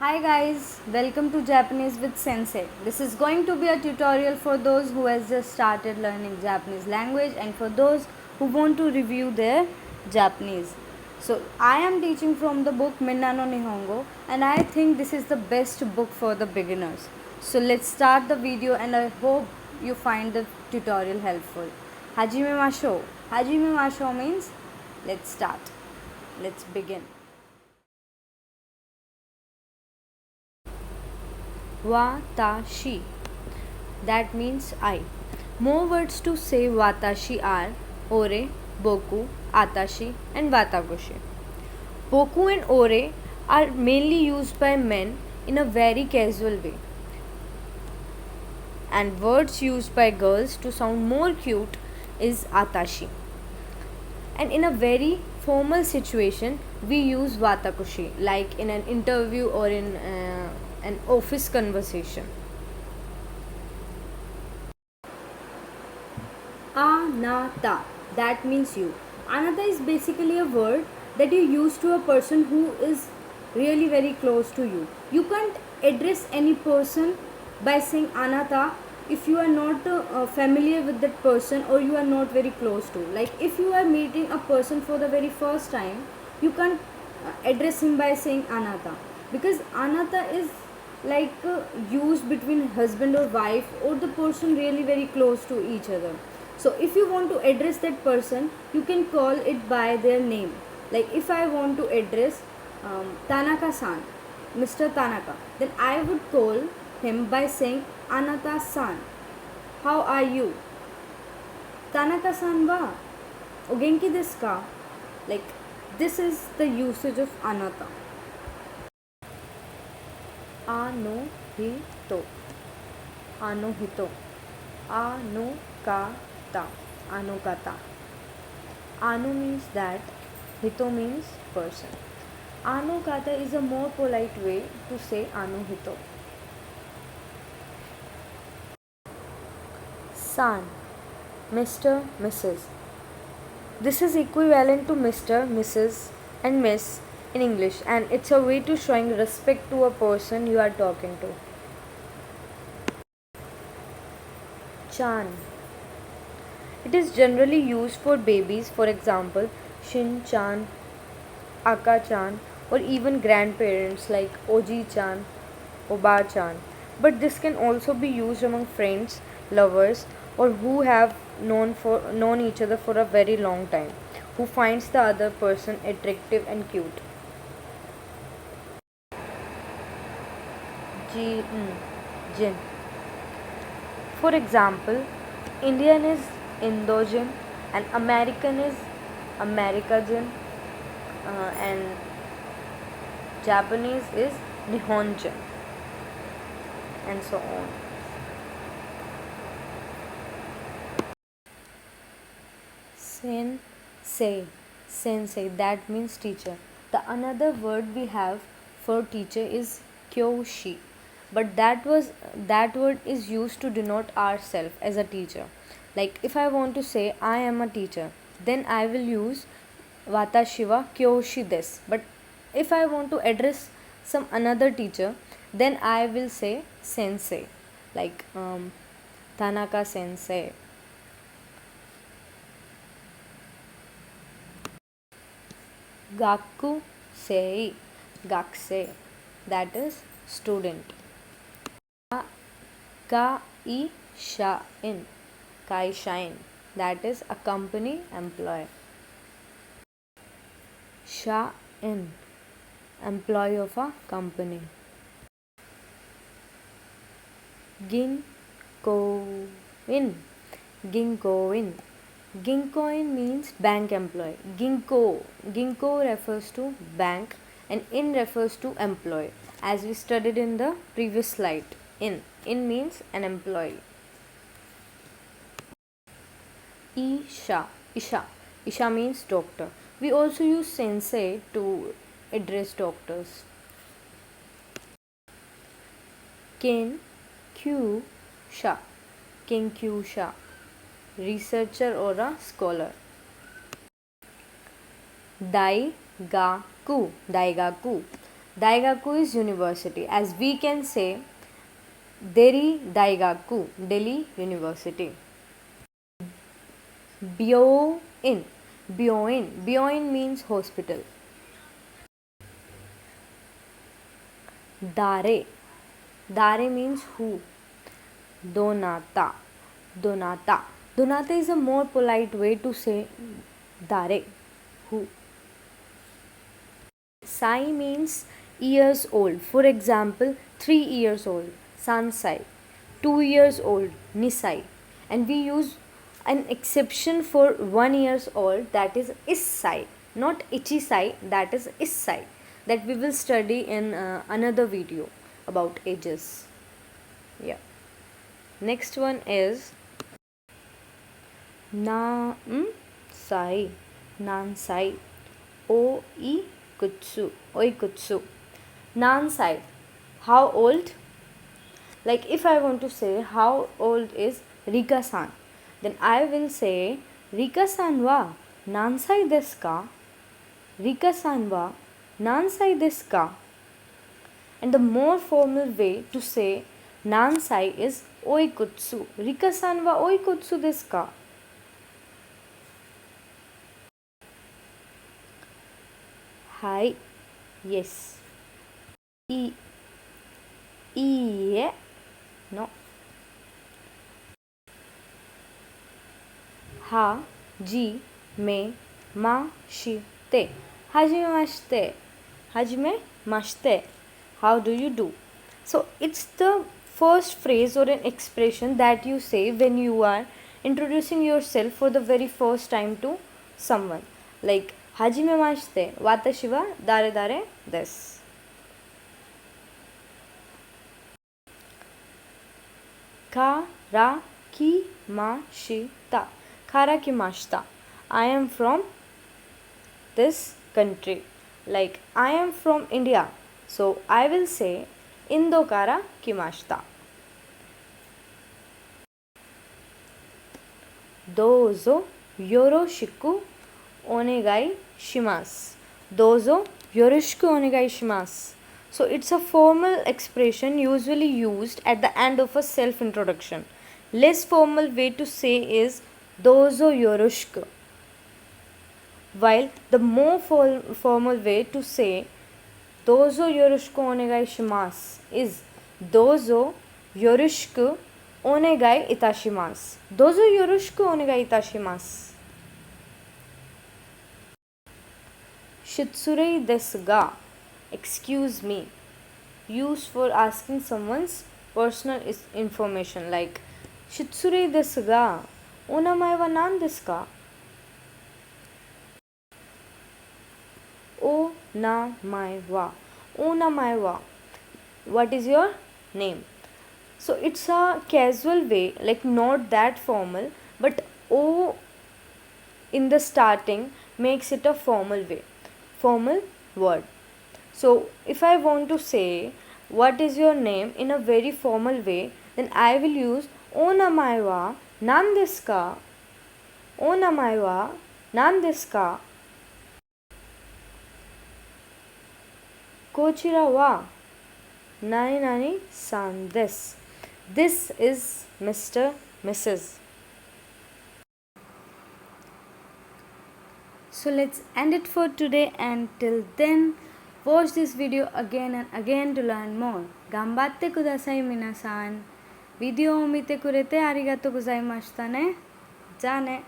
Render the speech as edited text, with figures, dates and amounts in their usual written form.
Hi guys, welcome to Japanese with Sensei. This is going to be a tutorial for those who has just started learning Japanese language and for those who want to review their Japanese. So I am teaching from the book Minna No Nihongo and I think this is the best book for the beginners. So let's start the video and I hope you find the tutorial helpful. Hajime masho. Hajime masho means let's start. Let's begin. Watashi. That means I. More words to say watashi are ore, boku, atashi, and watagoshi. Boku and ore are mainly used by men in a very casual way, and words used by girls to sound more cute is atashi. And in a very formal situation, we use watakoshi, like in an interview or in an office conversation. Anata, that means you. Anata is basically a word that you use to a person who is really very close to you. You can't address any person by saying anata if you are not familiar with that person or you are not very close to. Like if you are meeting a person for the very first time, you can't address him by saying anata, because anata is like used between husband or wife or the person really very close to each other. So if you want to address that person, you can call it by their name. Like if I want to address Tanaka-san, Mr. Tanaka, then I would call him by saying Anata-san. How are you? Tanaka-san wa o genki desu ka? Like this is the usage of anata. Anohito. Anohito. Anokata. Anokata. Anu means that, hito means person. Anokata is a more polite way to say anuhito. San. Mr. Mrs. This is equivalent to Mr., Mrs. and Miss in English, and it's a way to showing respect to a person you are talking to. Chan. It is generally used for babies, for example, Shin-chan, Aka-chan, or even grandparents like Oji-chan, Oba-chan. But this can also be used among friends, lovers, or who have known each other for a very long time, who finds the other person attractive and cute. Jin. For example, Indian is Indojin and American is Americajin and Japanese is Nihonjin and so on. Sensei, that means teacher. The another word we have for teacher is kyoshi, but that word is used to denote ourselves as a teacher. Like if I want to say I am a teacher, then I will use watashi wa kyoshi desu. But if I want to address some another teacher, then I will say sensei, like Tanaka sensei. Gakusei, gakusei, that is student. Kaishain, kaishain, that is a company employee. Shain, employee of a company. Ginkoin, ginkoin. Ginkoin means bank employee. Ginko refers to bank and in refers to employee, as we studied in the previous slide. In means an employee. Isha means doctor. We also use sensei to address doctors. Kenkyusha, researcher or a scholar. Daigaku, Daigaku is university. As we can say, Deri Daigaku, Delhi University. Byoin. Byoin. Byoin means hospital. Dare. Dare means who. Donata. Donata. Donata is a more polite way to say dare. Who. Sai means years old. For example, 3 years old. Sansai. 2 years old. Nisai. And we use an exception for 1 years old, that is issai. Not ichisai, that is issai. That we will study in another video about ages. Yeah. Next one is na sai. Nansai. Oi kutsu. Oikutsu. Nansai. How old? Like if I want to say how old is Rika-san, then I will say Rika-san wa nansai desu ka? Rika-san wa nansai desu ka? And the more formal way to say nansai is oikutsu. Rika-san wa oikutsu desu ka? Hai. Yes. Iie. No. Ha. Ji. Me. Ma. Shi. Te. Hajime mashite. Hajime mashite. How do you do? So it's the first phrase or an expression that you say when you are introducing yourself for the very first time to someone. Like Hajime mashite. Watashi wa dare dare desu. Karakimashita. Karakimashita. I am from this country. Like I am from India. So I will say Indo kara kimashita. Dozo yoroshiku onegai shimasu. Dozo yoroshiku onegai shimasu. So it's a formal expression usually used at the end of a self-introduction. Less formal way to say is dozo yoroshiku. While the more formal way to say dozo yoroshiku onegai shimasu is dozo yoroshiku onegai itashimasu. Dozo yoroshiku onegai itashimasu. Shitsurei desu ga. Excuse me. Used for asking someone's personal information, like Shitsurei desu ga onamae wa nan desu ka? Onamae wa. Onamae wa. What is your name? So it's a casual way, like not that formal, but O in the starting makes it a formal way. Formal word. So if I want to say what is your name in a very formal way, then I will use onamae wa nan desu ka? Onamae wa nan desu ka? Kochira wa nani nani san desu. This is Mr. Mrs. So let's end it for today, and till then watch this video again and again to learn more. Gambatte kudasai minasan. Video o mite kurete arigatou gozaimashita ne. Ja ne.